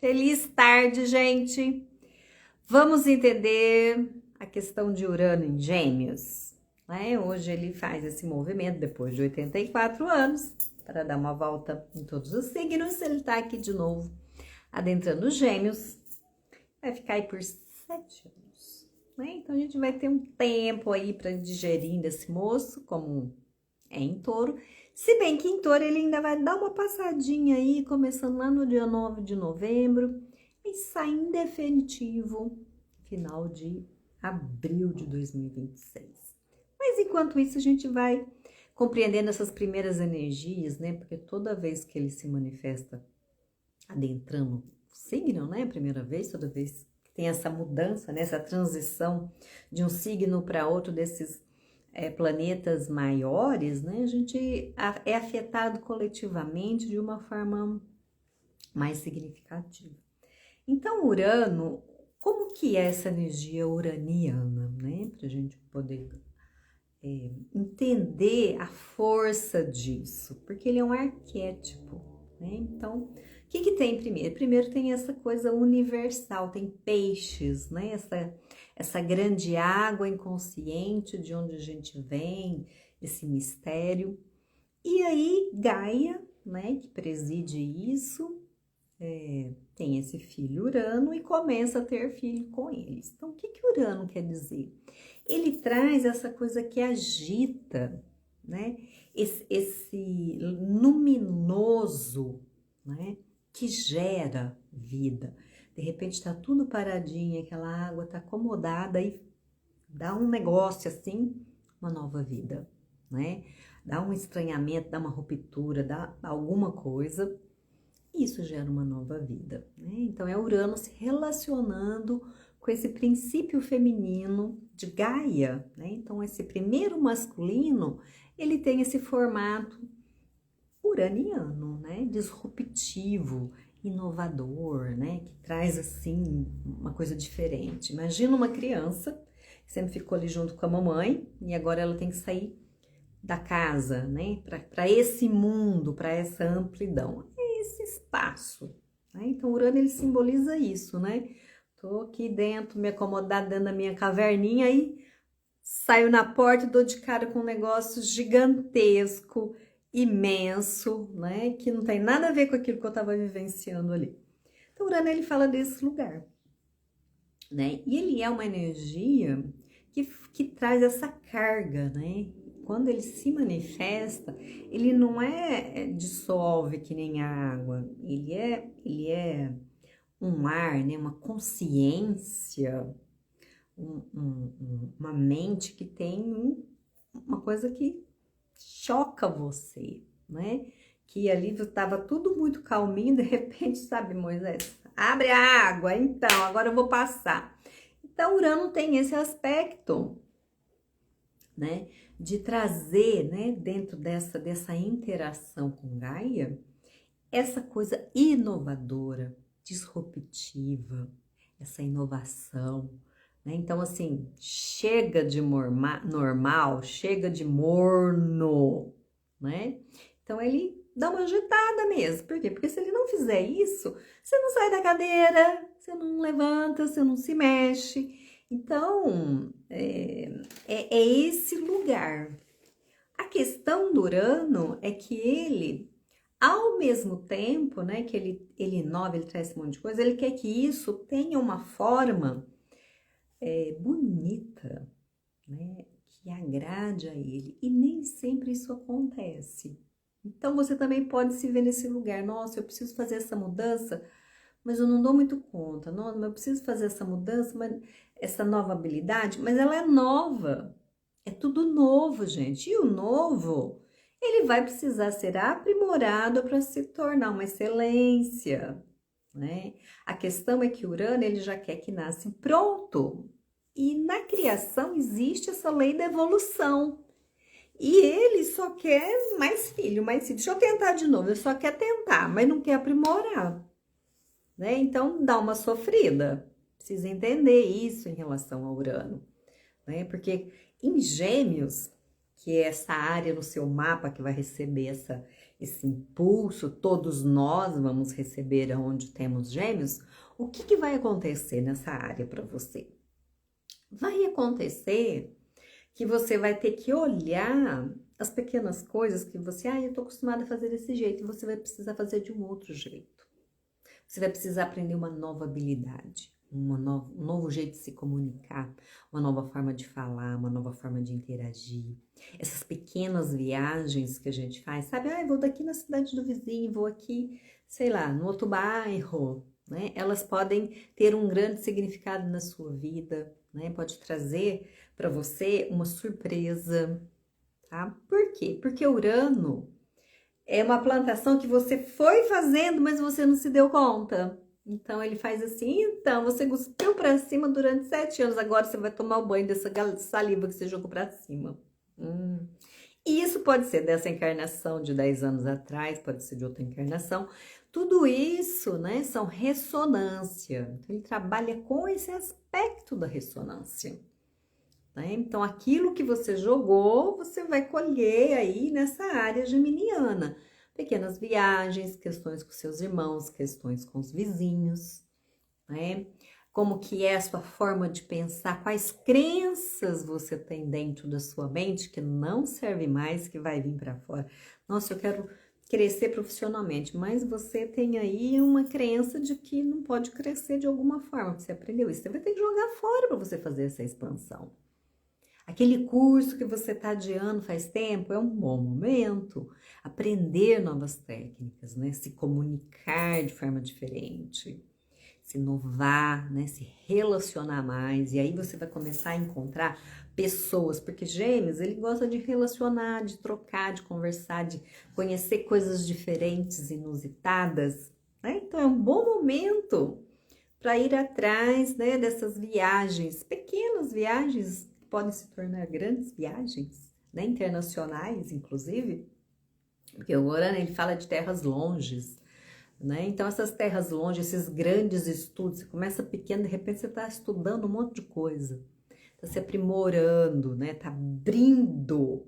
Feliz tarde, gente! Vamos entender a questão de Urano em Gêmeos, né? Hoje ele faz esse movimento depois de 84 anos para dar uma volta em todos os signos. Ele tá aqui de novo, adentrando os Gêmeos. Vai ficar aí por 7 anos, né? Então a gente vai ter um tempo aí para digerir desse moço, como é em Touro. Se bem que em Touro ele ainda vai dar uma passadinha aí, começando lá no dia 9 de novembro e sai em definitivo final de abril de 2026. Mas enquanto isso a gente vai compreendendo essas primeiras energias, né? Porque toda vez que ele se manifesta adentrando o signo, né? Primeira vez, toda vez que tem essa mudança, né? Essa transição de um signo para outro desses planetas maiores, né, a gente é afetado coletivamente de uma forma mais significativa. Então, Urano, como que é essa energia uraniana, né, para a gente poder entender a força disso, porque ele é um arquétipo, né, então, o que tem primeiro? Primeiro tem essa coisa universal, tem peixes, né, essa grande água inconsciente de onde a gente vem, esse mistério. E aí Gaia, né, que preside isso, tem esse filho Urano e começa a ter filho com eles. Então, o que Urano quer dizer? Ele traz essa coisa que agita, né, esse luminoso, né, que gera vida. De repente está tudo paradinho, aquela água está acomodada e dá um negócio assim, uma nova vida, né? Dá um estranhamento, dá uma ruptura, dá alguma coisa, e isso gera uma nova vida, né? Então é Urano se relacionando com esse princípio feminino de Gaia, né? Então esse primeiro masculino, ele tem esse formato uraniano, né? Disruptivo, inovador, né? Que traz assim uma coisa diferente. Imagina uma criança que sempre ficou ali junto com a mamãe e agora ela tem que sair da casa, né? Para esse mundo, para essa amplidão, é esse espaço, né? Então Urano ele simboliza isso, né? Tô aqui dentro, me acomodar dentro da minha caverninha e saio na porta e dou de cara com um negócio gigantesco, imenso, né? Que não tem nada a ver com aquilo que eu estava vivenciando ali. Então, Urano, ele fala desse lugar, né? E ele é uma energia que traz essa carga, né? Quando ele se manifesta, ele não dissolve que nem a água, ele é um mar, né? Uma consciência, uma mente que tem uma coisa que choca você, né? Que ali estava tudo muito calminho, de repente, sabe, Moisés, abre a água, então, agora eu vou passar. Então, Urano tem esse aspecto, né? De trazer, né, dentro dessa interação com Gaia, essa coisa inovadora, disruptiva, essa inovação, né? Então, assim, chega de normal, chega de morno, né? Então, ele dá uma agitada mesmo. Por quê? Porque se ele não fizer isso, você não sai da cadeira, você não levanta, você não se mexe. Então, é esse lugar. A questão do Urano é que ele, ao mesmo tempo, né, que ele inova, ele traz esse monte de coisa, ele quer que isso tenha uma forma bonita, né, que agrade a ele, e nem sempre isso acontece. Então você também pode se ver nesse lugar, nossa, eu preciso fazer essa mudança, mas eu não dou muito conta, nossa, eu preciso fazer essa mudança, essa nova habilidade, mas ela é nova, é tudo novo, gente, e o novo, ele vai precisar ser aprimorado para se tornar uma excelência, né? A questão é que Urano, ele já quer que nasce pronto. E na criação existe essa lei da evolução. E ele só quer mais filho, mais filho. Deixa eu tentar de novo. Ele só quer tentar, mas não quer aprimorar, né? Então dá uma sofrida. Precisa entender isso em relação ao Urano, né? Porque em Gêmeos, que é essa área no seu mapa que vai receber esse impulso, todos nós vamos receber aonde temos Gêmeos, o que vai acontecer nessa área para você? Vai acontecer que você vai ter que olhar as pequenas coisas que você, eu tô acostumada a fazer desse jeito, e você vai precisar fazer de um outro jeito. Você vai precisar aprender uma nova habilidade, um novo jeito de se comunicar, uma nova forma de falar, uma nova forma de interagir. Essas pequenas viagens que a gente faz, sabe? Vou daqui na cidade do vizinho, vou aqui, sei lá, no outro bairro, né? Elas podem ter um grande significado na sua vida, né? Pode trazer para você uma surpresa, tá? Por quê? Porque Urano é uma plantação que você foi fazendo, mas você não se deu conta. Então, ele faz assim, então, você cuspiu para cima durante 7 anos, agora você vai tomar o banho dessa saliva que você jogou para cima. E isso pode ser dessa encarnação de 10 anos atrás, pode ser de outra encarnação. Tudo isso, né, são ressonância. Então, ele trabalha com esse aspecto da ressonância. Né? Então, aquilo que você jogou, você vai colher aí nessa área geminiana. Pequenas viagens, questões com seus irmãos, questões com os vizinhos, né? Como que é a sua forma de pensar, quais crenças você tem dentro da sua mente que não serve mais, que vai vir para fora. Nossa, eu quero crescer profissionalmente, mas você tem aí uma crença de que não pode crescer de alguma forma, você aprendeu isso, você vai ter que jogar fora para você fazer essa expansão. Aquele curso que você está adiando faz tempo, é um bom momento. Aprender novas técnicas, né? Se comunicar de forma diferente, se inovar, né? Se relacionar mais. E aí você vai começar a encontrar pessoas, porque Gêmeos, ele gosta de relacionar, de trocar, de conversar, de conhecer coisas diferentes, inusitadas, né? Então é um bom momento para ir atrás, né, dessas viagens, pequenas viagens, podem se tornar grandes viagens, né, internacionais, inclusive, porque o Urano, ele fala de terras longes, né, então essas terras longes, esses grandes estudos, você começa pequeno, de repente você está estudando um monte de coisa, está se aprimorando, né, está abrindo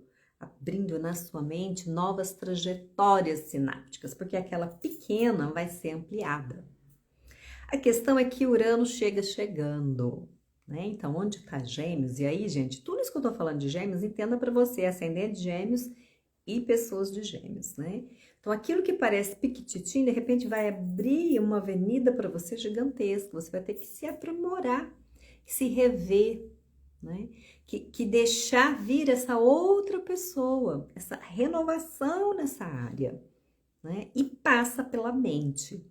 na sua mente novas trajetórias sinápticas, porque aquela pequena vai ser ampliada. A questão é que Urano chega chegando, né? Então, onde está Gêmeos? E aí, gente, tudo isso que eu tô falando de Gêmeos, entenda para você, ascendente de Gêmeos e pessoas de Gêmeos, né? Então, aquilo que parece piquititinho, de repente vai abrir uma avenida para você gigantesca, você vai ter que se aprimorar, se rever, né? Que deixar vir essa outra pessoa, essa renovação nessa área, né? E passa pela mente.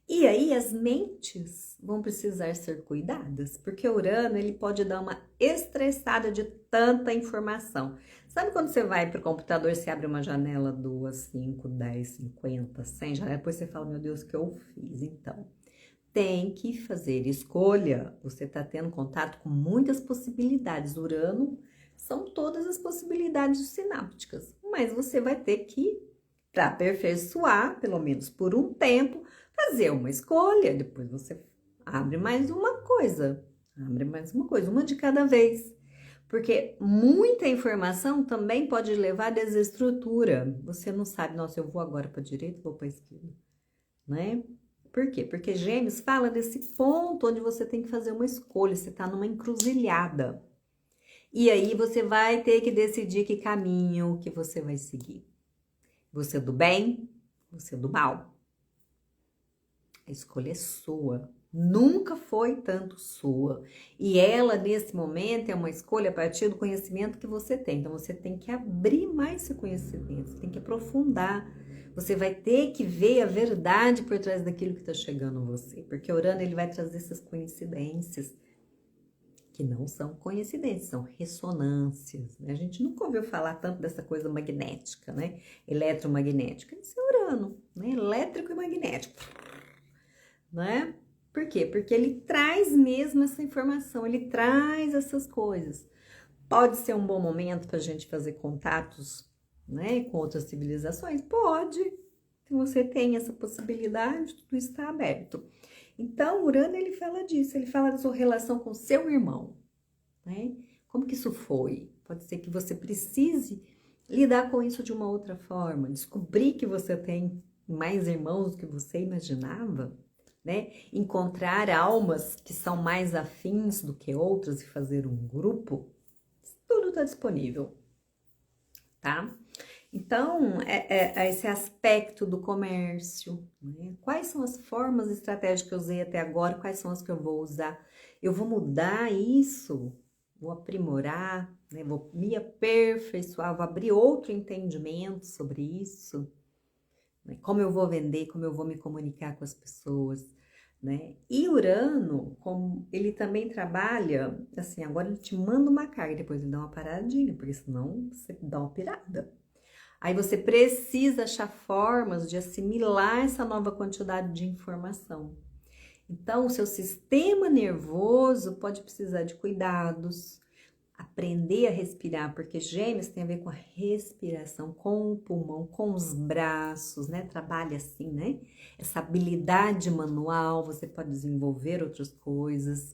E aí as mentes vão precisar ser cuidadas, porque o Urano, ele pode dar uma estressada de tanta informação. Sabe quando você vai para o computador, você abre uma janela, 2, 5, 10, 50, 100 janelas, depois você fala, meu Deus, o que eu fiz? Então, tem que fazer escolha. Você está tendo contato com muitas possibilidades. Urano são todas as possibilidades sinápticas, mas você vai ter que, para aperfeiçoar, pelo menos por um tempo, fazer uma escolha, depois você abre mais uma coisa, uma de cada vez. Porque muita informação também pode levar a desestrutura. Você não sabe, nossa, eu vou agora para a direita, vou para a esquerda, né? Por quê? Porque Gêmeos fala desse ponto onde você tem que fazer uma escolha, você está numa encruzilhada. E aí você vai ter que decidir que caminho que você vai seguir. Você é do bem, você é do mal. A escolha é sua, nunca foi tanto sua. E ela, nesse momento, é uma escolha a partir do conhecimento que você tem. Então, você tem que abrir mais seu conhecimento, você tem que aprofundar. Você vai ter que ver a verdade por trás daquilo que está chegando a você. Porque o Urano, ele vai trazer essas coincidências, que não são coincidências, são ressonâncias. Né? A gente nunca ouviu falar tanto dessa coisa magnética, né? Eletromagnética. Isso é Urano, né? Elétrico e magnético. Né? Por quê? Porque ele traz mesmo essa informação, ele traz essas coisas. Pode ser um bom momento para a gente fazer contatos, né, com outras civilizações? Pode. Se você tem essa possibilidade, tudo está aberto. Então, Urano, ele fala disso, ele fala da sua relação com seu irmão, né? Como que isso foi? Pode ser que você precise lidar com isso de uma outra forma, descobrir que você tem mais irmãos do que você imaginava, né? Encontrar almas que são mais afins do que outras e fazer um grupo, tudo está disponível, tá? Então, é esse aspecto do comércio, né? Quais são as formas e estratégias que eu usei até agora, quais são as que eu vou usar? Eu vou mudar isso, vou aprimorar, né? Vou me aperfeiçoar, vou abrir outro entendimento sobre isso, né? Como eu vou vender, como eu vou me comunicar com as pessoas, né? E Urano, como ele também trabalha, assim, agora ele te manda uma carga, depois ele dá uma paradinha, porque senão você dá uma pirada. Aí você precisa achar formas de assimilar essa nova quantidade de informação. Então, o seu sistema nervoso pode precisar de cuidados, aprender a respirar, porque Gêmeos tem a ver com a respiração, com o pulmão, com os braços, né? Trabalha assim, né? Essa habilidade manual, você pode desenvolver outras coisas.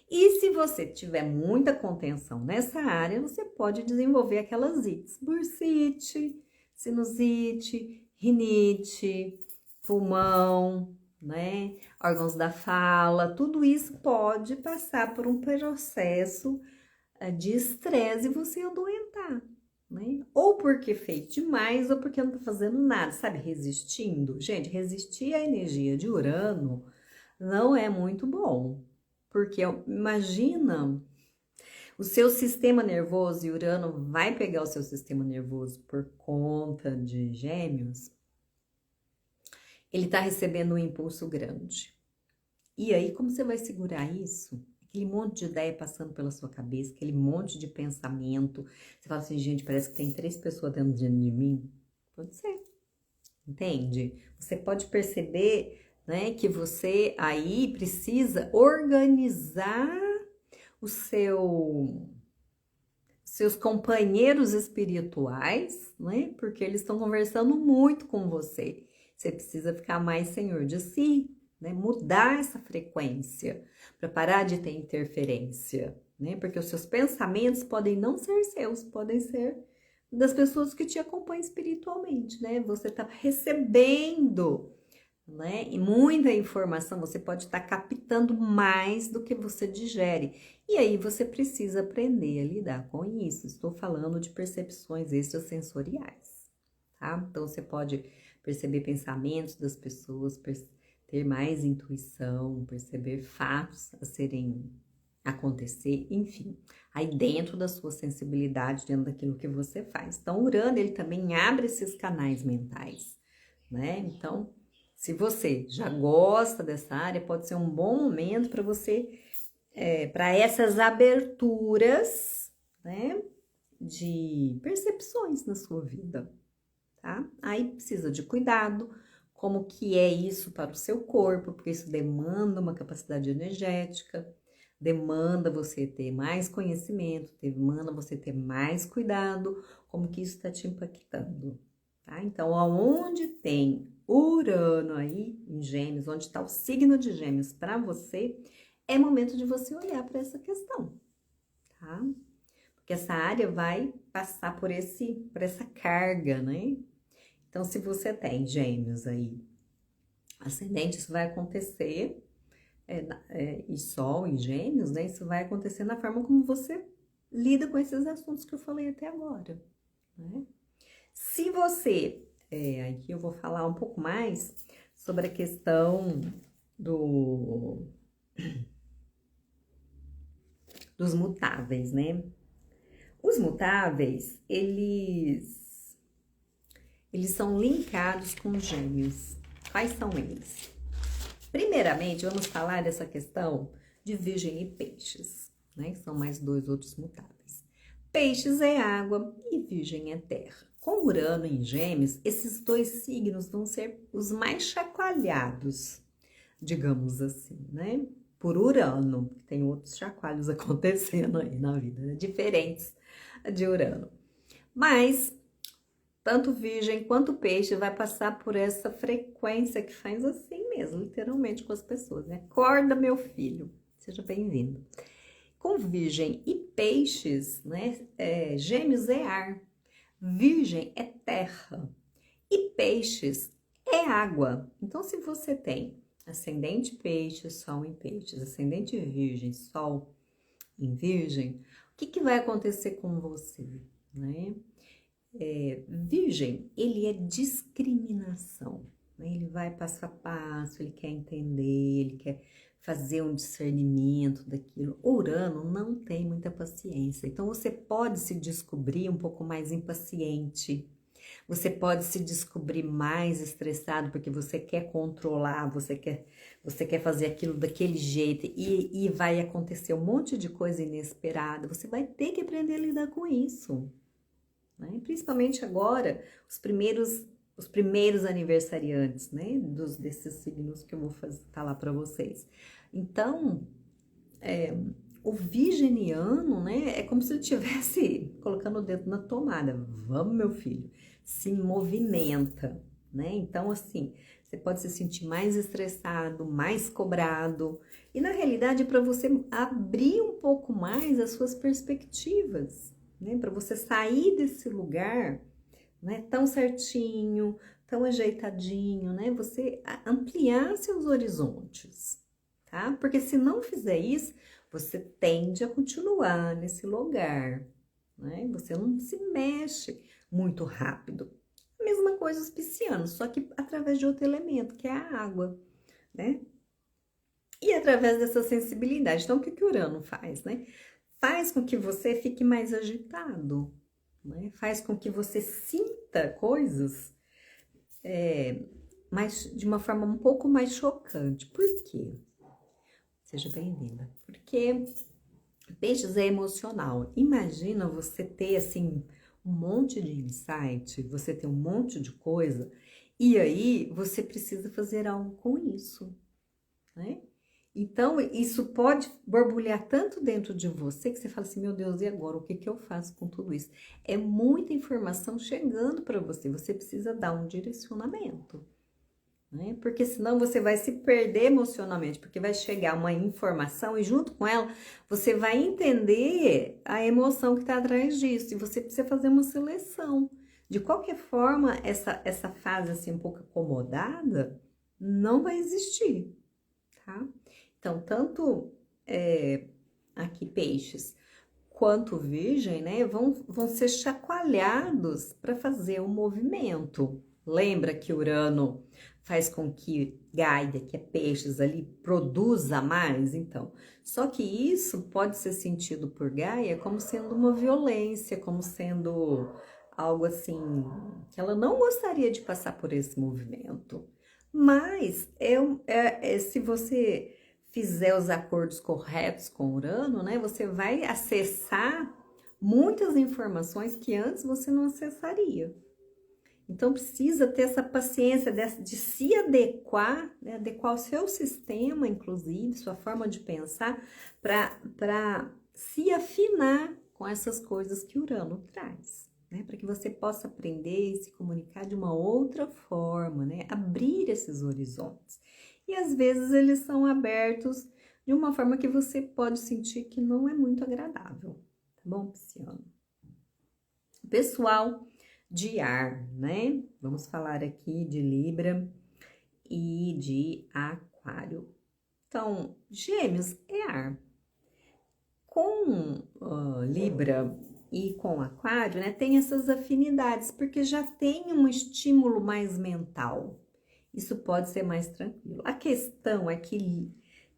E se você tiver muita contenção nessa área, você pode desenvolver aquelas ites, bursite, sinusite, rinite, pulmão, né? Órgãos da fala, tudo isso pode passar por um processo de estresse e você adoentar, né? Ou porque fez demais, ou porque não tá fazendo nada, sabe? Resistindo. Gente, resistir à energia de Urano não é muito bom. Porque imagina, o seu sistema nervoso, e Urano vai pegar o seu sistema nervoso por conta de Gêmeos, ele tá recebendo um impulso grande. E aí, como você vai segurar isso? Aquele monte de ideia passando pela sua cabeça, aquele monte de pensamento. Você fala assim, gente, parece que tem 3 pessoas dentro de mim. Pode ser, entende? Você pode perceber, né, que você aí precisa organizar o seus companheiros espirituais, né? Porque eles estão conversando muito com você. Você precisa ficar mais senhor de si, né? Mudar essa frequência para parar de ter interferência, né? Porque os seus pensamentos podem não ser seus, podem ser das pessoas que te acompanham espiritualmente, né? Você está recebendo, né? E muita informação, você pode estar captando mais do que você digere. E aí você precisa aprender a lidar com isso. Estou falando de percepções extrasensoriais, tá? Então você pode perceber pensamentos das pessoas, ter mais intuição, perceber fatos acontecer, enfim, aí dentro da sua sensibilidade, dentro daquilo que você faz. Então, Urano, ele também abre esses canais mentais, né? Então, se você já gosta dessa área, pode ser um bom momento para você, para essas aberturas, né, de percepções na sua vida, tá? Aí precisa de cuidado, como que é isso para o seu corpo, porque isso demanda uma capacidade energética, demanda você ter mais conhecimento, demanda você ter mais cuidado, como que isso está te impactando, tá? Então, aonde tem Urano aí em Gêmeos, onde está o signo de Gêmeos para você, é momento de você olhar para essa questão, tá? Porque essa área vai passar por essa carga, né? Então, se você tem Gêmeos aí, ascendente, isso vai acontecer, e Sol em Gêmeos, né? Isso vai acontecer na forma como você lida com esses assuntos que eu falei até agora, né? Se você, aqui eu vou falar um pouco mais sobre a questão dos mutáveis, né? Os mutáveis, eles são linkados com Gêmeos. Quais são eles? Primeiramente, vamos falar dessa questão de Virgem e Peixes, né? Que são mais 2 outros mutáveis. Peixes é água e Virgem é terra. Com Urano em Gêmeos, esses 2 signos vão ser os mais chacoalhados, digamos assim, né? Por Urano, que tem outros chacoalhos acontecendo aí na vida, né? Diferentes de Urano. Mas tanto Virgem quanto Peixe vai passar por essa frequência que faz assim mesmo, literalmente com as pessoas, né? Acorda, meu filho, seja bem-vindo. Com Virgem e Peixes, né? Gêmeos é ar. Virgem é terra e peixes é água. Então, se você tem ascendente peixes, sol em peixes, ascendente virgem, sol em virgem, o que vai acontecer com você, né? Virgem, ele é discriminação, né? Ele vai passo a passo, ele quer entender, ele quer fazer um discernimento daquilo. Urano não tem muita paciência, então você pode se descobrir um pouco mais impaciente, você pode se descobrir mais estressado porque você quer controlar, você quer fazer aquilo daquele jeito e vai acontecer um monte de coisa inesperada. Você vai ter que aprender a lidar com isso, né? Principalmente agora, os primeiros aniversariantes, né? Desses signos que eu vou falar para vocês. Então, o virginiano, né? É como se ele estivesse colocando o dedo na tomada. Vamos, meu filho, se movimenta, né? Então, assim, você pode se sentir mais estressado, mais cobrado. E, na realidade, é para você abrir um pouco mais as suas perspectivas, né? Para você sair desse lugar, né, tão certinho, tão ajeitadinho, né? Você ampliar seus horizontes, tá? Porque se não fizer isso, você tende a continuar nesse lugar, né? Você não se mexe muito rápido. A mesma coisa os piscianos, só que através de outro elemento, que é a água, né? E através dessa sensibilidade. Então, o que o Urano faz, né? Faz com que você fique mais agitado, né? Faz com que você sinta coisas de uma forma um pouco mais chocante. Por quê? Seja bem-vinda. Porque peixes é emocional. Imagina você ter, assim, um monte de insight, você ter um monte de coisa, e aí você precisa fazer algo com isso, né? Então, isso pode borbulhar tanto dentro de você que você fala assim, meu Deus, e agora? O que eu faço com tudo isso? É muita informação chegando para você, você precisa dar um direcionamento, né? Porque senão você vai se perder emocionalmente, porque vai chegar uma informação e junto com ela você vai entender a emoção que está atrás disso e você precisa fazer uma seleção. De qualquer forma, essa fase assim um pouco acomodada não vai existir, tá? Então, tanto aqui peixes quanto virgem, né, vão ser chacoalhados para fazer o movimento. Lembra que Urano faz com que Gaia, que é peixes ali, produza mais? Então, só que isso pode ser sentido por Gaia como sendo uma violência, como sendo algo assim, que ela não gostaria de passar por esse movimento. Mas, se você fizer os acordos corretos com Urano, né, você vai acessar muitas informações que antes você não acessaria. Então, precisa ter essa paciência de se adequar, né, adequar o seu sistema, inclusive, sua forma de pensar, para se afinar com essas coisas que Urano traz, né, para que você possa aprender e se comunicar de uma outra forma, né, abrir esses horizontes. E às vezes eles são abertos de uma forma que você pode sentir que não é muito agradável, tá bom, Pisciano? Pessoal de ar, né? Vamos falar aqui de Libra e de Aquário. Então, Gêmeos é ar. Com Libra e com Aquário, né, tem essas afinidades, porque já tem um estímulo mais mental. Isso pode ser mais tranquilo. A questão é que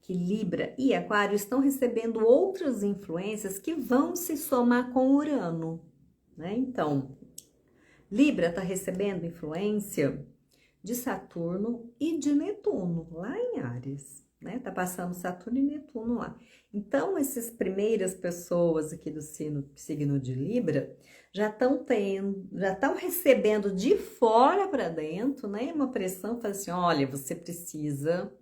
Libra e Aquário estão recebendo outras influências que vão se somar com Urano, né? Então, Libra está recebendo influência de Saturno e de Netuno, lá em Áries, né? Tá passando Saturno e Netuno lá. Então, essas primeiras pessoas aqui do signo de Libra já estão recebendo de fora para dentro, né? Uma pressão, fala assim, olha, você precisa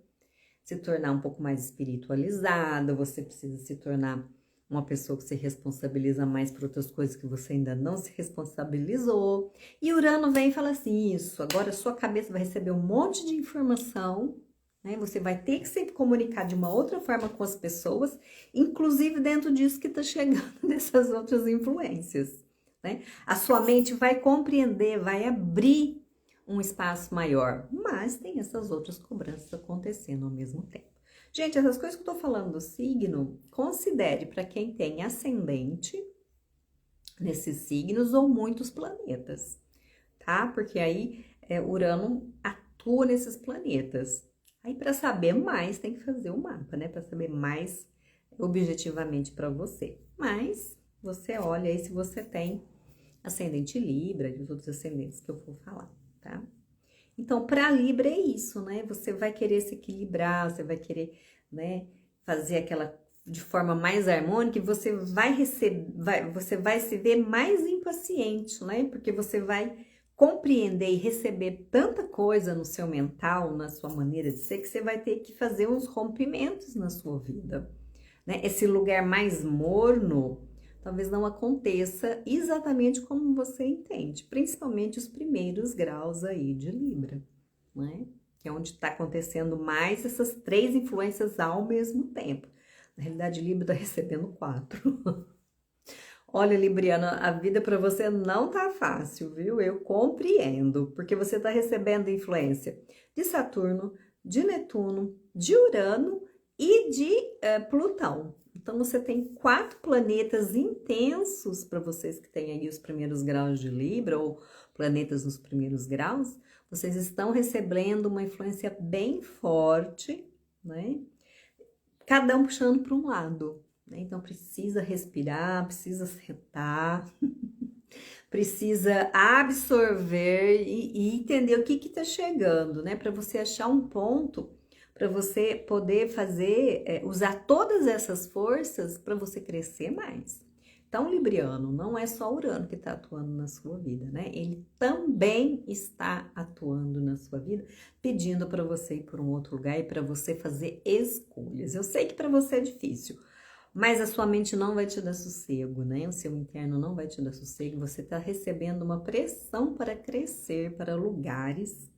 se tornar um pouco mais espiritualizada, você precisa se tornar uma pessoa que se responsabiliza mais por outras coisas que você ainda não se responsabilizou. E Urano vem e fala assim, isso, agora a sua cabeça vai receber um monte de informação, né? Você vai ter que se comunicar de uma outra forma com as pessoas, inclusive dentro disso que está chegando dessas outras influências, né? A sua mente vai compreender, vai abrir um espaço maior, mas tem essas outras cobranças acontecendo ao mesmo tempo. Gente, essas coisas que eu tô falando do signo, considere para quem tem ascendente nesses signos ou muitos planetas, tá? Porque aí Urano atua nesses planetas. Aí para saber mais tem que fazer o mapa, né? Para saber mais objetivamente para você. Mas você olha aí se você tem ascendente Libra e os outros ascendentes que eu vou falar, tá? Então, para Libra é isso, né? Você vai querer se equilibrar, você vai querer, né, fazer aquela de forma mais harmônica e você vai receber, você vai se ver mais impaciente, né? Porque você vai compreender e receber tanta coisa no seu mental, na sua maneira de ser, que você vai ter que fazer uns rompimentos na sua vida, né? Esse lugar mais morno talvez não aconteça exatamente como você entende, principalmente os primeiros graus aí de Libra, né? Que é onde está acontecendo mais essas 3 influências ao mesmo tempo. Na realidade, Libra está recebendo 4. Olha, Libriana, a vida para você não tá fácil, viu? Eu compreendo, porque você está recebendo influência de Saturno, de Netuno, de Urano e de Plutão. Então, você tem 4 planetas intensos para vocês que têm aí os primeiros graus de Libra ou planetas nos primeiros graus. Vocês estão recebendo uma influência bem forte, né? Cada um puxando para um lado, né? Então, precisa respirar, precisa sentar, precisa absorver e entender o que está chegando, né? Para você achar um ponto para você poder fazer, usar todas essas forças para você crescer mais. Então, Libriano, não é só Urano que está atuando na sua vida, né? Ele também está atuando na sua vida, pedindo para você ir para um outro lugar e para você fazer escolhas. Eu sei que para você é difícil, mas a sua mente não vai te dar sossego, né? O seu interno não vai te dar sossego. Você está recebendo uma pressão para crescer para lugares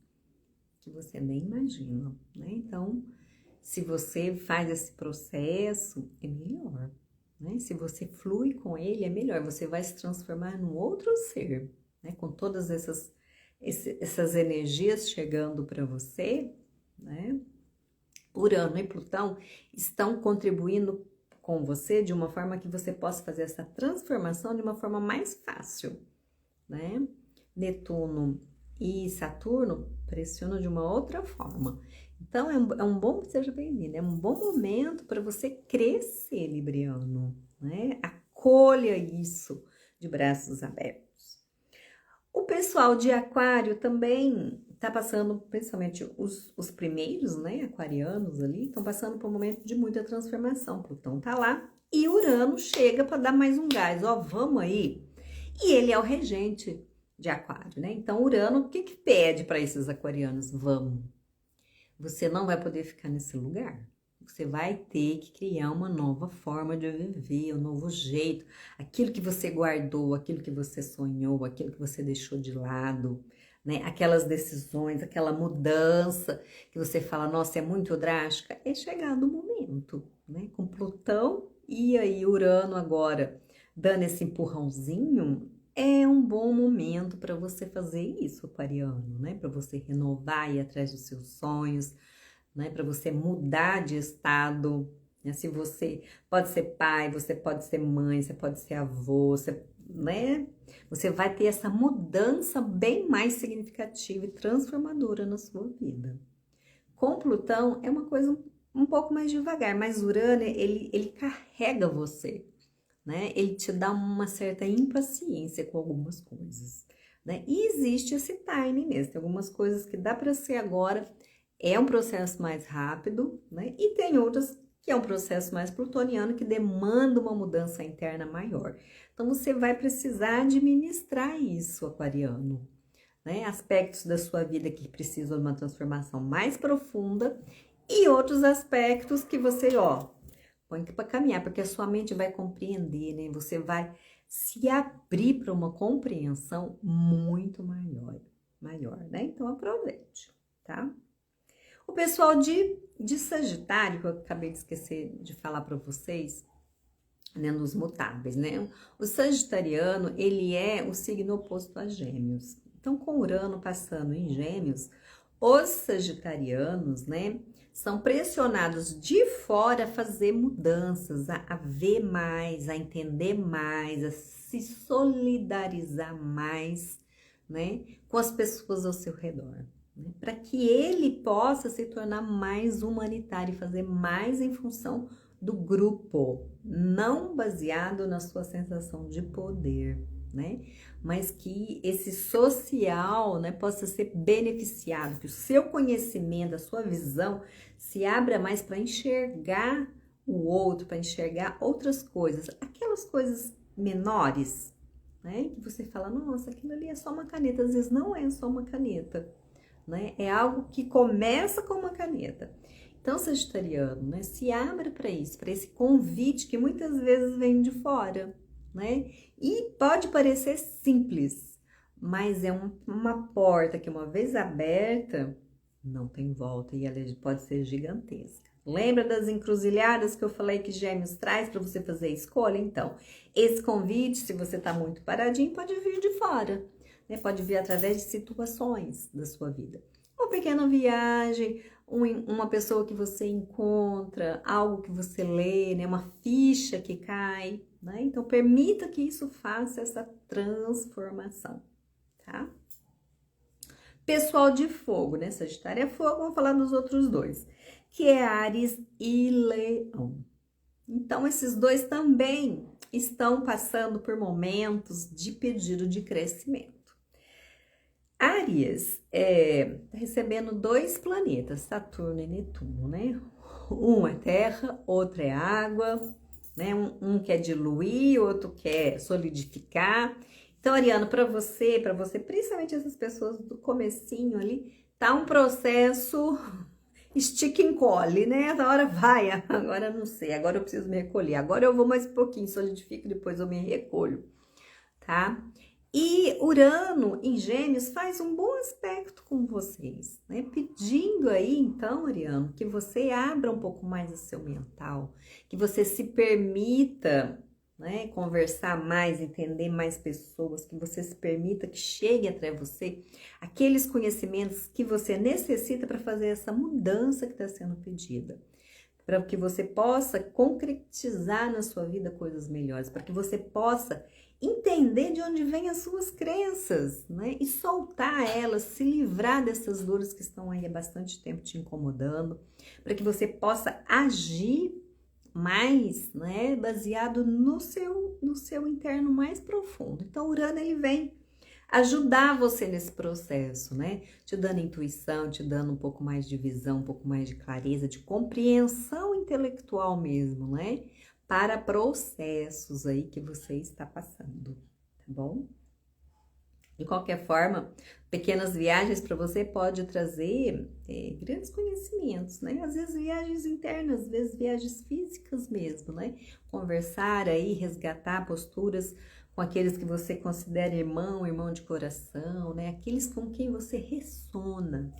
que você nem imagina, né? Então, se você faz esse processo, é melhor, né? Se você flui com ele, é melhor. Você vai se transformar num outro ser, né? Com todas essas energias chegando para você, né? Urano e Plutão estão contribuindo com você de uma forma que você possa fazer essa transformação de uma forma mais fácil, né? Netuno e Saturno pressionam de uma outra forma. Então, seja bem-vindo, é um bom momento para você crescer, Libriano, né? Acolha isso de braços abertos. O pessoal de Aquário também está passando, principalmente os primeiros, né, aquarianos ali, estão passando por um momento de muita transformação. Plutão tá lá e Urano chega para dar mais um gás, ó, vamos aí. E ele é o regente de Aquário, né? Então, Urano, o que pede para esses aquarianos? Vamos. Você não vai poder ficar nesse lugar. Você vai ter que criar uma nova forma de viver, um novo jeito. Aquilo que você guardou, aquilo que você sonhou, aquilo que você deixou de lado, né? Aquelas decisões, aquela mudança que você fala, nossa, é muito drástica. É chegado o momento, né? Com Plutão e aí Urano agora dando esse empurrãozinho, é um bom momento para você fazer isso, aquariano, né? Para você renovar e ir atrás dos seus sonhos, né? Para você mudar de estado, né? Se você pode ser pai, você pode ser mãe, você pode ser avô, você, né? Você vai ter essa mudança bem mais significativa e transformadora na sua vida. Com Plutão é uma coisa um pouco mais devagar, mas Urano, ele carrega você, né? Ele te dá uma certa impaciência com algumas coisas, né? E existe esse timing mesmo, tem algumas coisas que dá para ser agora, é um processo mais rápido, né? E tem outras que é um processo mais plutoniano que demanda uma mudança interna maior. Então você vai precisar administrar isso, aquariano, né? Aspectos da sua vida que precisam de uma transformação mais profunda e outros aspectos que você, ó, põe para caminhar, porque a sua mente vai compreender, né? Você vai se abrir para uma compreensão muito maior, né? Então aproveite, tá? O pessoal de Sagitário, que eu acabei de esquecer de falar para vocês, né, nos mutáveis, né? O sagitariano, ele é o signo oposto a Gêmeos. Então, com Urano passando em Gêmeos, os sagitarianos, né, são pressionados de fora a fazer mudanças, a ver mais, a entender mais, a se solidarizar mais, né, com as pessoas ao seu redor, né, para que ele possa se tornar mais humanitário e fazer mais em função do grupo, não baseado na sua sensação de poder, né? Mas que esse social, né, possa ser beneficiado, que o seu conhecimento, a sua visão se abra mais para enxergar o outro, para enxergar outras coisas, aquelas coisas menores, né? Que você fala, nossa, aquilo ali é só uma caneta, às vezes não é só uma caneta, né? É algo que começa com uma caneta. Então, sagitariano, né, se abre para isso, para esse convite que muitas vezes vem de fora, né? E pode parecer simples, mas é uma porta que uma vez aberta, não tem volta e ela pode ser gigantesca. Lembra das encruzilhadas que eu falei que Gêmeos traz para você fazer a escolha? Então, esse convite, se você está muito paradinho, pode vir de fora, né? Pode vir através de situações da sua vida. Uma pequena viagem, uma pessoa que você encontra, algo que você lê, né? Uma ficha que cai, né? Então, permita que isso faça essa transformação, tá? Pessoal de fogo, né? Sagitário é fogo, vamos falar dos outros dois, que é Áries e Leão. Então, esses dois também estão passando por momentos de pedido de crescimento. Áries tá recebendo dois planetas, Saturno e Netuno, né? Um é terra, outro é água, né? Um quer diluir, outro quer solidificar. Então, Ariano, para você, principalmente essas pessoas do comecinho ali, tá um processo estica e encolhe, né? A hora vai, agora não sei, agora eu preciso me recolher, agora eu vou mais um pouquinho, solidifico, depois eu me recolho, tá? E Urano em Gêmeos faz um bom aspecto com vocês, né? Pedindo aí, então, Ariano, que você abra um pouco mais o seu mental, que você se permita, né, conversar mais, entender mais pessoas, que você se permita que chegue até você aqueles conhecimentos que você necessita para fazer essa mudança que está sendo pedida. Para que você possa concretizar na sua vida coisas melhores, para que você possa entender de onde vêm as suas crenças, né? E soltar elas, se livrar dessas dores que estão aí há bastante tempo te incomodando, para que você possa agir mais, né? Baseado no seu interno mais profundo. Então, Urano, ele vem ajudar você nesse processo, né? Te dando intuição, te dando um pouco mais de visão, um pouco mais de clareza, de compreensão intelectual mesmo, né? Para processos aí que você está passando, tá bom? De qualquer forma, pequenas viagens para você pode trazer grandes conhecimentos, né? Às vezes viagens internas, às vezes viagens físicas mesmo, né? Conversar aí, resgatar posturas com aqueles que você considera irmão, irmão de coração, né? Aqueles com quem você ressona,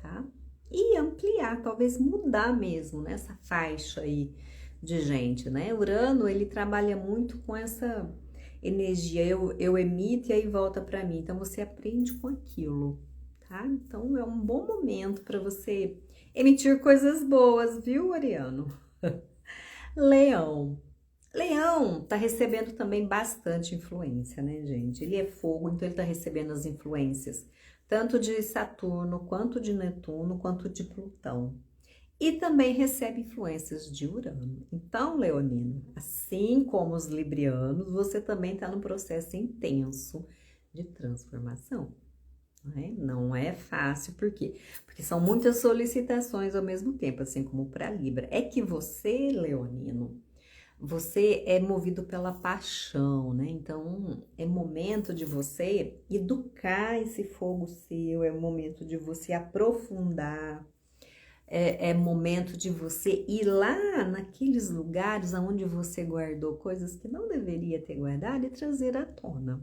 tá? E ampliar, talvez mudar mesmo nessa faixa aí de gente, né? Urano, ele trabalha muito com essa energia, eu emito e aí volta para mim. Então, você aprende com aquilo, tá? Então, é um bom momento para você emitir coisas boas, viu, Ariano? Leão. Leão tá recebendo também bastante influência, né, gente? Ele é fogo, então ele tá recebendo as influências tanto de Saturno, quanto de Netuno, quanto de Plutão. E também recebe influências de Urano. Então, Leonino, assim como os librianos, você também está num processo intenso de transformação. Não é fácil, por quê? Porque são muitas solicitações ao mesmo tempo, assim como para Libra. É que você, Leonino, você é movido pela paixão, né? Então, é momento de você educar esse fogo seu, é momento de você aprofundar, é momento de você ir lá naqueles lugares onde você guardou coisas que não deveria ter guardado e trazer à tona.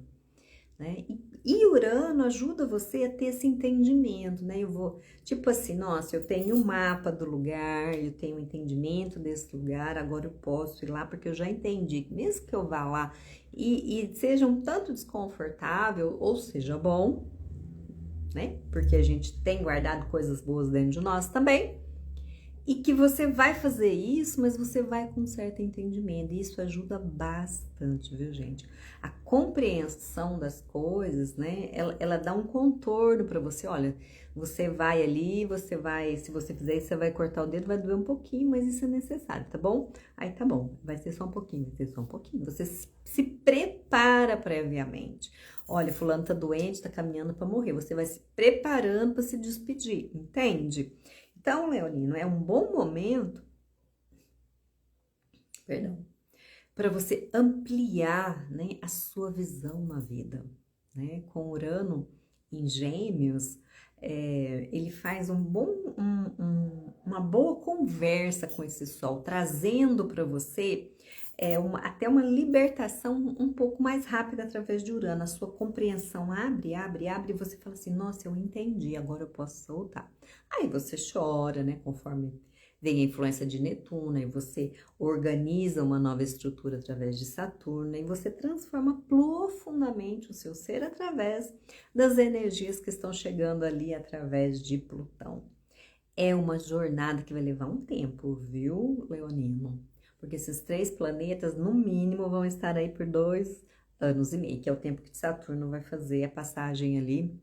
né? E Urano ajuda você a ter esse entendimento, né? Eu vou, tipo assim, nossa, eu tenho um mapa do lugar, eu tenho um entendimento desse lugar, agora eu posso ir lá porque eu já entendi. Mesmo que eu vá lá e seja um tanto desconfortável, ou seja bom, né? Porque a gente tem guardado coisas boas dentro de nós também. E que você vai fazer isso, mas você vai com um certo entendimento. E isso ajuda bastante, viu, gente? A compreensão das coisas, né? Ela dá um contorno para você. Olha, você vai ali, você vai, se você fizer isso, você vai cortar o dedo, vai doer um pouquinho, mas isso é necessário, tá bom? Aí tá bom, vai ser só um pouquinho, vai ser só um pouquinho. Você se prepara previamente. Olha, fulano tá doente, tá caminhando para morrer. Você vai se preparando para se despedir, entende? Então, Leonino, é um bom momento, perdão, para você ampliar, né, a sua visão na vida, né? Com Urano em Gêmeos, ele faz uma boa conversa com esse Sol, trazendo para você até uma libertação um pouco mais rápida através de Urano. A sua compreensão abre, e você fala assim, nossa, eu entendi, agora eu posso soltar. Aí você chora, né, conforme vem a influência de Netuno, e você organiza uma nova estrutura através de Saturno, e você transforma profundamente o seu ser através das energias que estão chegando ali através de Plutão. É uma jornada que vai levar um tempo, viu, Leonino? Porque esses 3 planetas, no mínimo, vão estar aí por 2 anos e meio, que é o tempo que Saturno vai fazer a passagem ali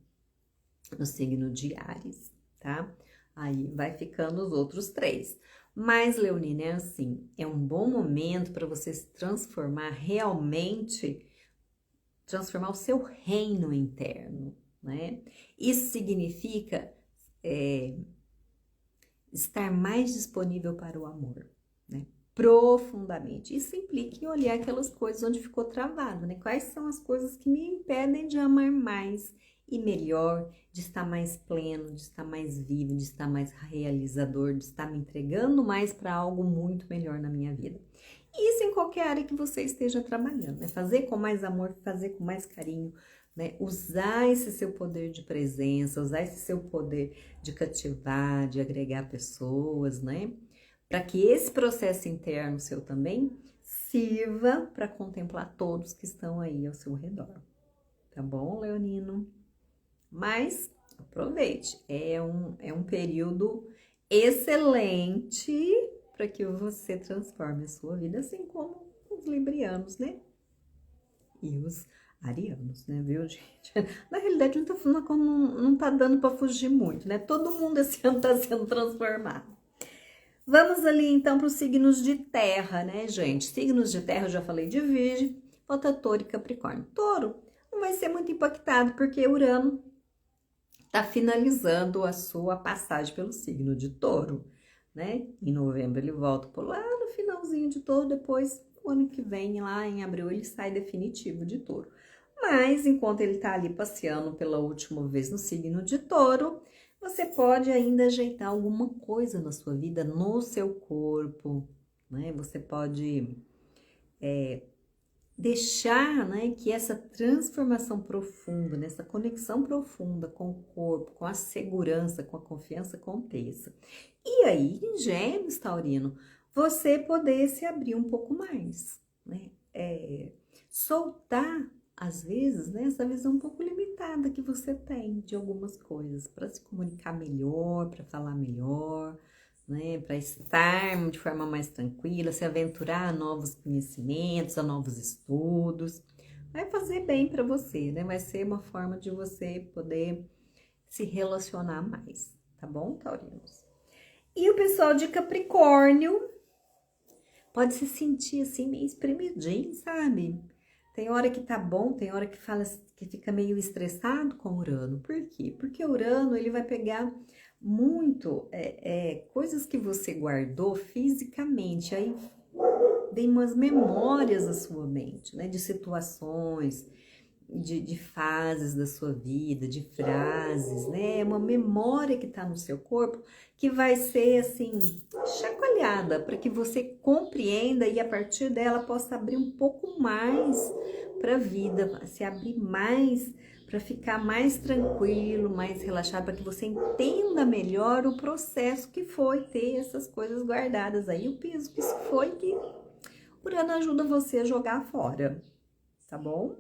no signo de Áries, tá? Aí vai ficando os outros 3. Mas, Leonina, é assim, é um bom momento para você se transformar realmente, transformar o seu reino interno, né? Isso significa estar mais disponível para o amor, né? Profundamente. Isso implica em olhar aquelas coisas onde ficou travado, né? Quais são as coisas que me impedem de amar mais e melhor, de estar mais pleno, de estar mais vivo, de estar mais realizador, de estar me entregando mais para algo muito melhor na minha vida. E isso em qualquer área que você esteja trabalhando, né? Fazer com mais amor, fazer com mais carinho, né? Usar esse seu poder de presença, usar esse seu poder de cativar, de agregar pessoas, né? Para que esse processo interno seu também sirva para contemplar todos que estão aí ao seu redor. Tá bom, Leonino? Mas aproveite, é um período excelente para que você transforme a sua vida, assim como os librianos, né? E os arianos, né, viu, gente? Na realidade, não tá dando para fugir muito, né? Todo mundo esse ano tá sendo transformado. Vamos ali, então, para os signos de terra, né, gente? Signos de terra, eu já falei de Virgem, falta Touro e Capricórnio. Touro não vai ser muito impactado, porque Urano tá finalizando a sua passagem pelo signo de Touro, né? Em novembro ele volta por lá no finalzinho de Touro, depois, o ano que vem, lá em abril, ele sai definitivo de Touro. Mas, enquanto ele tá ali passeando pela última vez no signo de Touro, você pode ainda ajeitar alguma coisa na sua vida, no seu corpo, né? Você pode deixar, né, que essa transformação profunda, nessa conexão profunda com o corpo, com a segurança, com a confiança aconteça. E aí, em Gêmeos, Taurino, você poder se abrir um pouco mais, né? Soltar, às vezes, né, essa visão um pouco limitada que você tem de algumas coisas, para se comunicar melhor, para falar melhor, né, para estar de forma mais tranquila, se aventurar a novos conhecimentos, a novos estudos. Vai fazer bem para você, né? Vai ser uma forma de você poder se relacionar mais, tá bom, Taurinos? E o pessoal de Capricórnio pode se sentir assim meio espremidinho, sabe? Tem hora que tá bom, tem hora que fala que fica meio estressado com Urano. Por quê? Porque Urano ele vai pegar muito coisas que você guardou fisicamente, aí vem umas memórias à sua mente, né? De situações, de fases da sua vida, de frases, né? É uma memória que está no seu corpo que vai ser assim chacoalhada para que você compreenda e a partir dela possa abrir um pouco mais para a vida, se abrir mais para ficar mais tranquilo, mais relaxado, para que você entenda melhor o processo que foi ter essas coisas guardadas aí, o peso que isso foi que Urano ajuda você a jogar fora, tá bom?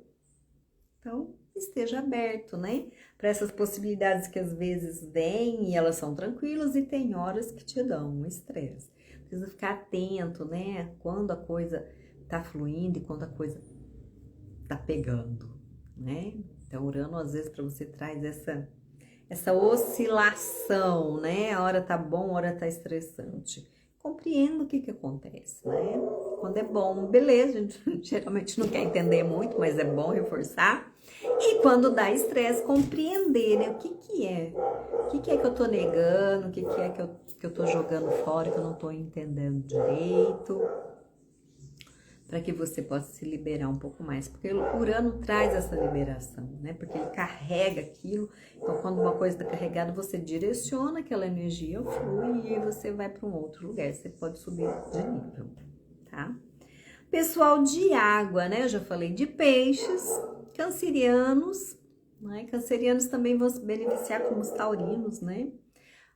Então, esteja aberto, né? Para essas possibilidades que às vezes vêm e elas são tranquilas e tem horas que te dão um estresse. Precisa ficar atento, né? Quando a coisa tá fluindo e quando a coisa tá pegando, né? Então, Urano às vezes para você traz essa oscilação, né? A hora tá bom, a hora tá estressante. Compreenda o que acontece, né? Quando é bom, beleza, a gente geralmente não quer entender muito, mas é bom reforçar. E quando dá estresse, compreender, né? O que é? O que é que eu tô negando? O que é que eu tô jogando fora, que eu não tô entendendo direito? Para que você possa se liberar um pouco mais, porque o Urano traz essa liberação, né? Porque ele carrega aquilo, então quando uma coisa está carregada, você direciona aquela energia, flui e aí você vai para um outro lugar, você pode subir de nível, tá? Pessoal de água, né? Eu já falei de peixes, cancerianos, né? Cancerianos também vão se beneficiar como os taurinos, né?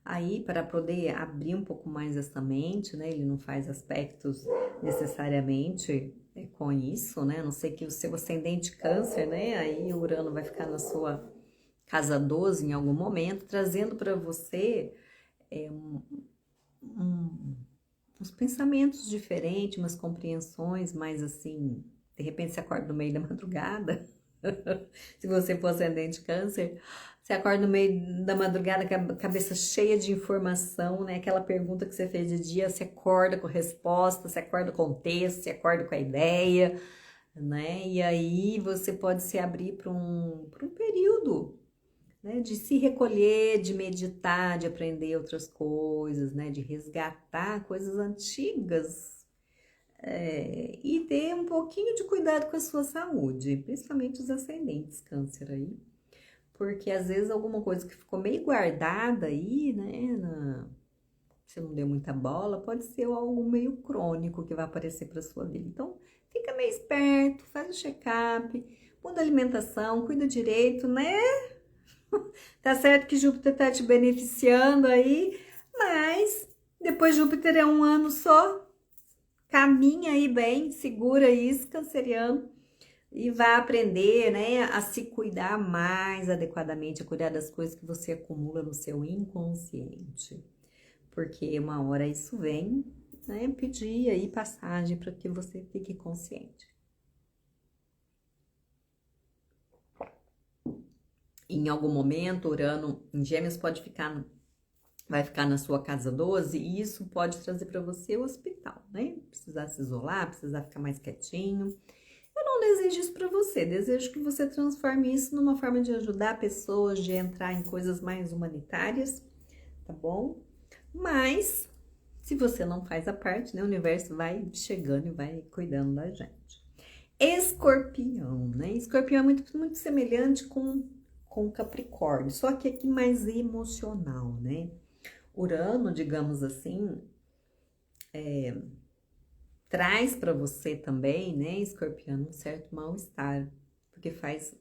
Aí, para poder abrir um pouco mais essa mente, né? Ele não faz aspectos necessariamente com isso, né? A não sei que o seu ascendente câncer, né? Aí o Urano vai ficar na sua casa 12 em algum momento, trazendo para você uns pensamentos diferentes, umas compreensões mais assim, de repente você acorda no meio da madrugada, se você for ascendente câncer, você acorda no meio da madrugada com a cabeça cheia de informação, né? Aquela pergunta que você fez de dia, você acorda com a resposta, você acorda com o texto, você acorda com a ideia, né? E aí você pode se abrir para um período, né? De se recolher, de meditar, de aprender outras coisas, né? De resgatar coisas antigas. E ter um pouquinho de cuidado com a sua saúde, principalmente os ascendentes câncer aí, porque às vezes alguma coisa que ficou meio guardada aí, né, você não deu muita bola, pode ser algo meio crônico que vai aparecer para sua vida. Então, fica meio esperto, faz o check-up, muda a alimentação, cuida direito, né? Tá certo que Júpiter tá te beneficiando aí, mas depois Júpiter é um ano só, caminha aí bem, segura isso, canceriano, e vai aprender, né, a se cuidar mais adequadamente, a cuidar das coisas que você acumula no seu inconsciente. Porque uma hora isso vem, né, pedir aí passagem para que você fique consciente. Em algum momento, Urano em Gêmeos vai ficar na sua casa 12 e isso pode trazer para você o hospital, né? Precisar se isolar, precisar ficar mais quietinho. Eu não desejo isso para você, desejo que você transforme isso numa forma de ajudar pessoas, de entrar em coisas mais humanitárias, tá bom? Mas, se você não faz a parte, né, o universo vai chegando e vai cuidando da gente. Escorpião, né? Escorpião é muito semelhante com Capricórnio, só que aqui mais emocional, né? Urano, digamos assim, traz para você também, né, Escorpião, um certo mal-estar, porque faz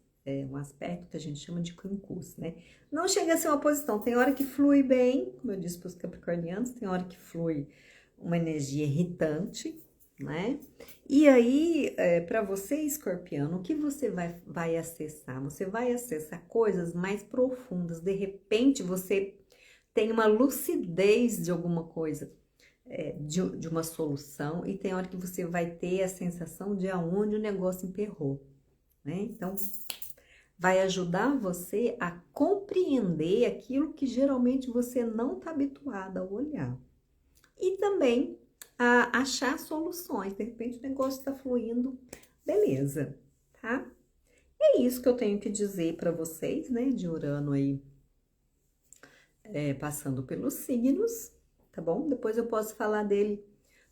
um aspecto que a gente chama de quincunx, né? Não chega a ser uma oposição, tem hora que flui bem, como eu disse para os capricornianos, tem hora que flui uma energia irritante, né? E aí, para você, Escorpião, o que você vai acessar? Você vai acessar coisas mais profundas, de repente você tem uma lucidez de alguma coisa, de uma solução, e tem hora que você vai ter a sensação de aonde o negócio emperrou, né? Então, vai ajudar você a compreender aquilo que geralmente você não está habituado a olhar. E também a achar soluções. De repente o negócio está fluindo, beleza, tá? É isso que eu tenho que dizer para vocês, né? De Urano aí, passando pelos signos, tá bom? Depois eu posso falar dele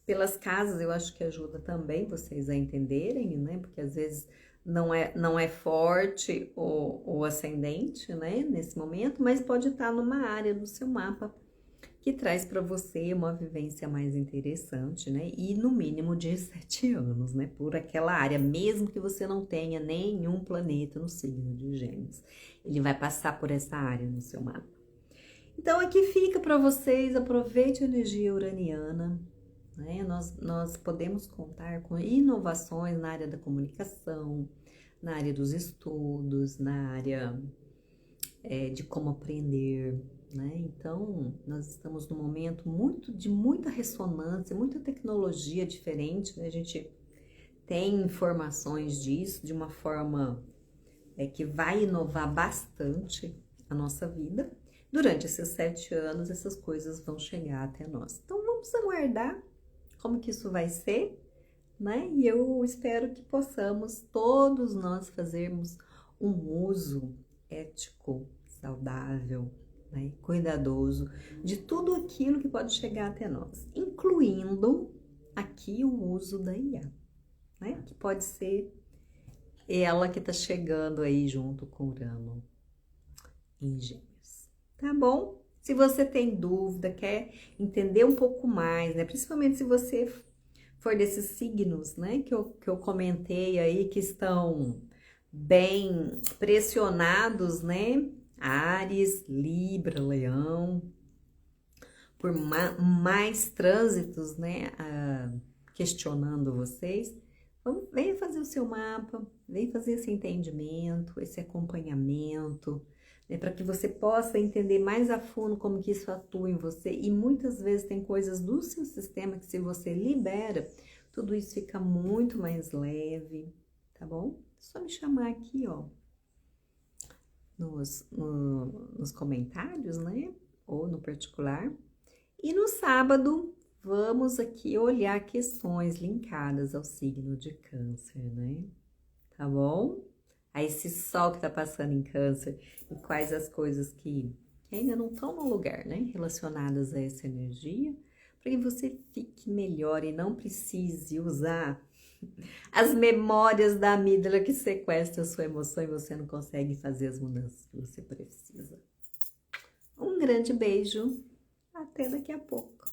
pelas casas, eu acho que ajuda também vocês a entenderem, né? Porque às vezes não é forte ou ascendente, né, nesse momento, mas pode estar numa área do seu mapa que traz para você uma vivência mais interessante, né? E no mínimo de 7 anos, né? Por aquela área, mesmo que você não tenha nenhum planeta no signo de Gêmeos. Ele vai passar por essa área no seu mapa. Então aqui fica para vocês, aproveite a energia uraniana, né? Nós podemos contar com inovações na área da comunicação, na área dos estudos, na área de como aprender, né? Então, nós estamos num momento de muita ressonância, muita tecnologia diferente, né? A gente tem informações disso de uma forma que vai inovar bastante a nossa vida. Durante esses 7 anos, essas coisas vão chegar até nós. Então, vamos aguardar como que isso vai ser, né? E eu espero que possamos todos nós fazermos um uso ético, saudável, né, cuidadoso de tudo aquilo que pode chegar até nós, incluindo aqui o uso da IA, né, que pode ser ela que tá chegando aí junto com Urano em Gêmeos, tá bom? Se você tem dúvida, quer entender um pouco mais, né, principalmente se você for desses signos, né, que eu comentei aí, que estão bem pressionados, né, Áries, Libra, Leão, por mais trânsitos, né, questionando vocês, venha fazer o seu mapa, venha fazer esse entendimento, esse acompanhamento, né, para que você possa entender mais a fundo como que isso atua em você. E muitas vezes tem coisas do seu sistema que, se você libera, tudo isso fica muito mais leve, tá bom? É só me chamar aqui, ó, nos comentários, né? Ou no particular. E no sábado, vamos aqui olhar questões linkadas ao signo de Câncer, né? Tá bom? A esse sol que tá passando em Câncer e quais as coisas que ainda não estão no lugar, né? Relacionadas a essa energia, para que você fique melhor e não precise usar as memórias da amígdala que sequestra a sua emoção e você não consegue fazer as mudanças que você precisa. Um grande beijo, até daqui a pouco.